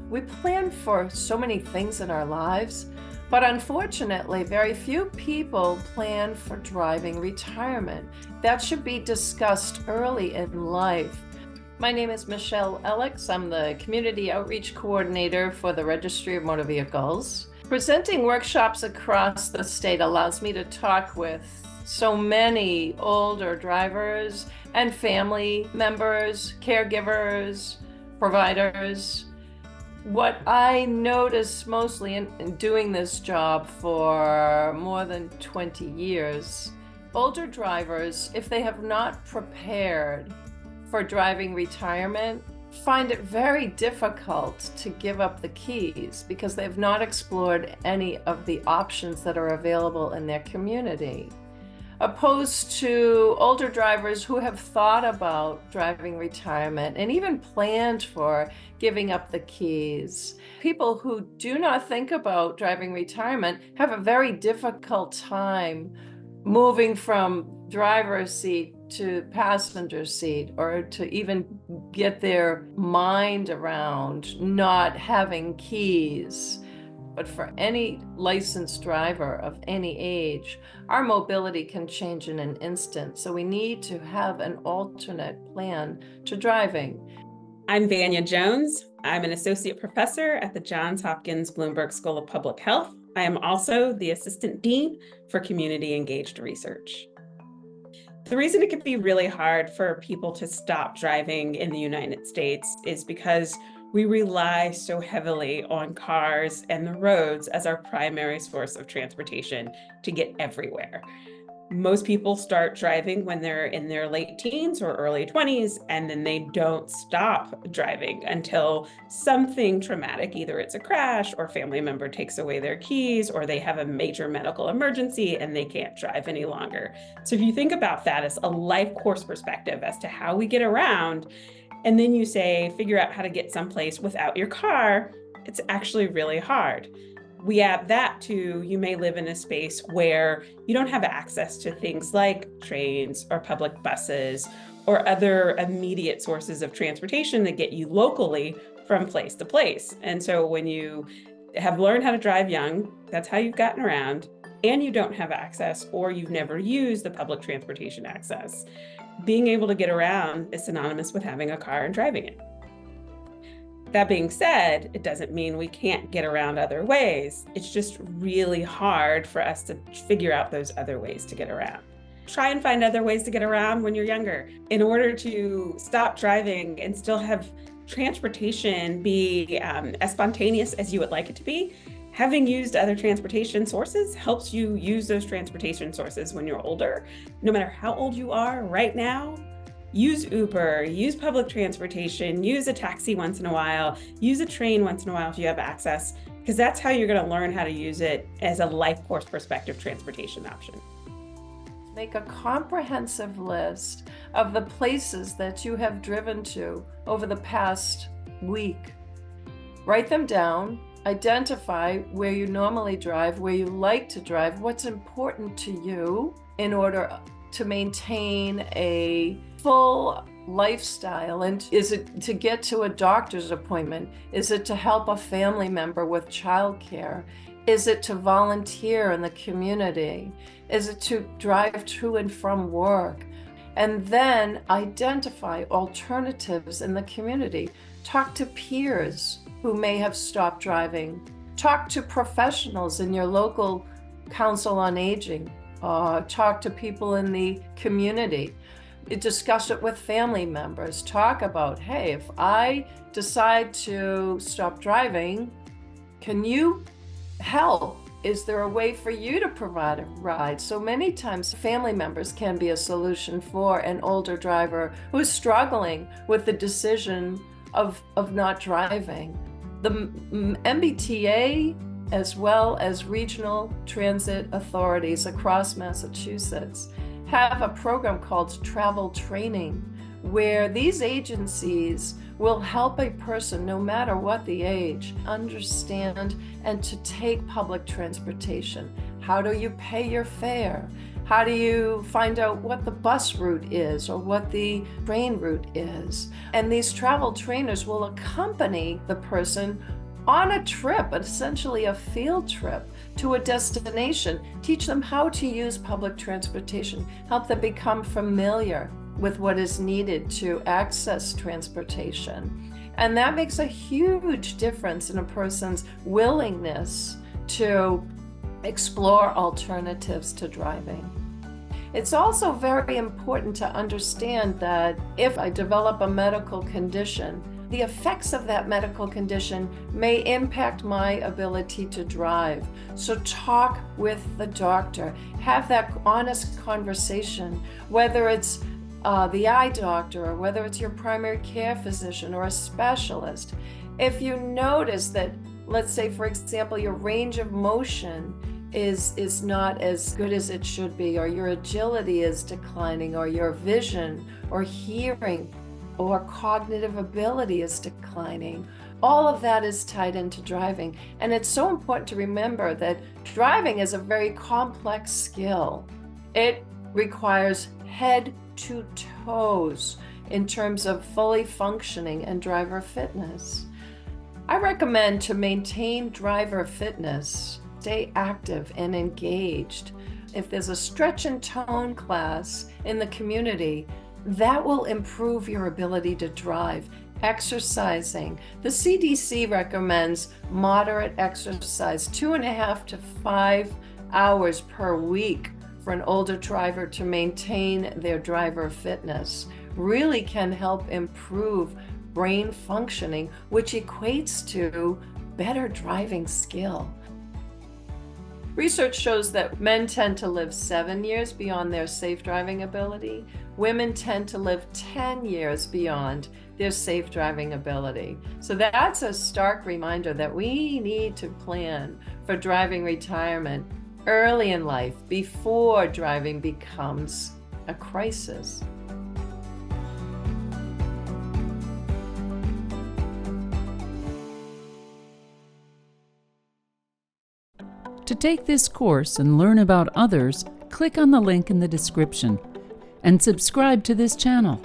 We plan for so many things in our lives, but unfortunately, very few people plan for driving retirement. That should be discussed early in life. My name is Michelle Alex. I'm the Community Outreach Coordinator for the Registry of Motor Vehicles. Presenting workshops across the state allows me to talk with so many older drivers and family members, caregivers, providers. What I notice mostly in doing this job for more than 20 years, older drivers, if they have not prepared for driving retirement, find it very difficult to give up the keys because they've not explored any of the options that are available in their community. Opposed to older drivers who have thought about driving retirement and even planned for giving up the keys. People who do not think about driving retirement have a very difficult time moving from driver's seat to passenger seat, or to even get their mind around not having keys. But for any licensed driver of any age, our mobility can change in an instant. So we need to have an alternate plan to driving. I'm Vanya Jones. I'm an associate professor at the Johns Hopkins Bloomberg School of Public Health. I am also the assistant dean for community engaged research. The reason it can be really hard for people to stop driving in the United States is because we rely so heavily on cars and the roads as our primary source of transportation to get everywhere. Most people start driving when they're in their late teens or early 20s, and then they don't stop driving until something traumatic, either it's a crash or a family member takes away their keys, or they have a major medical emergency and they can't drive any longer. So if you think about that as a life course perspective as to how we get around, and then you say, figure out how to get someplace without your car, it's actually really hard. We add that to, you may live in a space where you don't have access to things like trains or public buses or other immediate sources of transportation that get you locally from place to place. And so when you have learned how to drive young, that's how you've gotten around, and you don't have access, or you've never used the public transportation access, being able to get around is synonymous with having a car and driving it. That being said, it doesn't mean we can't get around other ways. It's just really hard for us to figure out those other ways to get around. Try and find other ways to get around when you're younger. In order to stop driving and still have transportation be as spontaneous as you would like it to be, having used other transportation sources helps you use those transportation sources when you're older. No matter how old you are right now, use Uber, use public transportation, use a taxi once in a while, use a train once in a while if you have access, because that's how you're going to learn how to use it as a life course perspective transportation option. Make a comprehensive list of the places that you have driven to over the past week. Write them down, identify where you normally drive, where you like to drive, what's important to you in order to maintain a full lifestyle. And is it to get to a doctor's appointment? Is it to help a family member with childcare? Is it to volunteer in the community? Is it to drive to and from work? And then identify alternatives in the community. Talk to peers who may have stopped driving. Talk to professionals in your local council on aging. Talk to people in the community. Discuss it with family members. Talk about, hey, if I decide to stop driving, can you help? Is there a way for you to provide a ride? So many times family members can be a solution for an older driver who's struggling with the decision of not driving. The MBTA, as well as regional transit authorities across Massachusetts, have a program called travel training, where these agencies will help a person, no matter what the age, understand and to take public transportation. How do you pay your fare? How do you find out what the bus route is or what the train route is? And these travel trainers will accompany the person on a trip, essentially a field trip to a destination. Teach them how to use public transportation, help them become familiar with what is needed to access transportation. And that makes a huge difference in a person's willingness to explore alternatives to driving. It's also very important to understand that if I develop a medical condition, the effects of that medical condition may impact my ability to drive. So talk with the doctor, have that honest conversation, whether it's the eye doctor or whether it's your primary care physician or a specialist. If you notice that, let's say, for example, your range of motion is not as good as it should be, or your agility is declining, or your vision or hearing or cognitive ability is declining. All of that is tied into driving. And it's so important to remember that driving is a very complex skill. It requires head to toes in terms of fully functioning and driver fitness. I recommend to maintain driver fitness, stay active and engaged. If there's a stretch and tone class in the community, that will improve your ability to drive. Exercising. The CDC recommends moderate exercise, 2.5 to 5 hours per week for an older driver to maintain their driver fitness. Really can help improve brain functioning, which equates to better driving skill. Research shows that men tend to live 7 years beyond their safe driving ability. Women tend to live 10 years beyond their safe driving ability. So that's a stark reminder that we need to plan for driving retirement early in life before driving becomes a crisis. To take this course and learn about others, click on the link in the description and subscribe to this channel.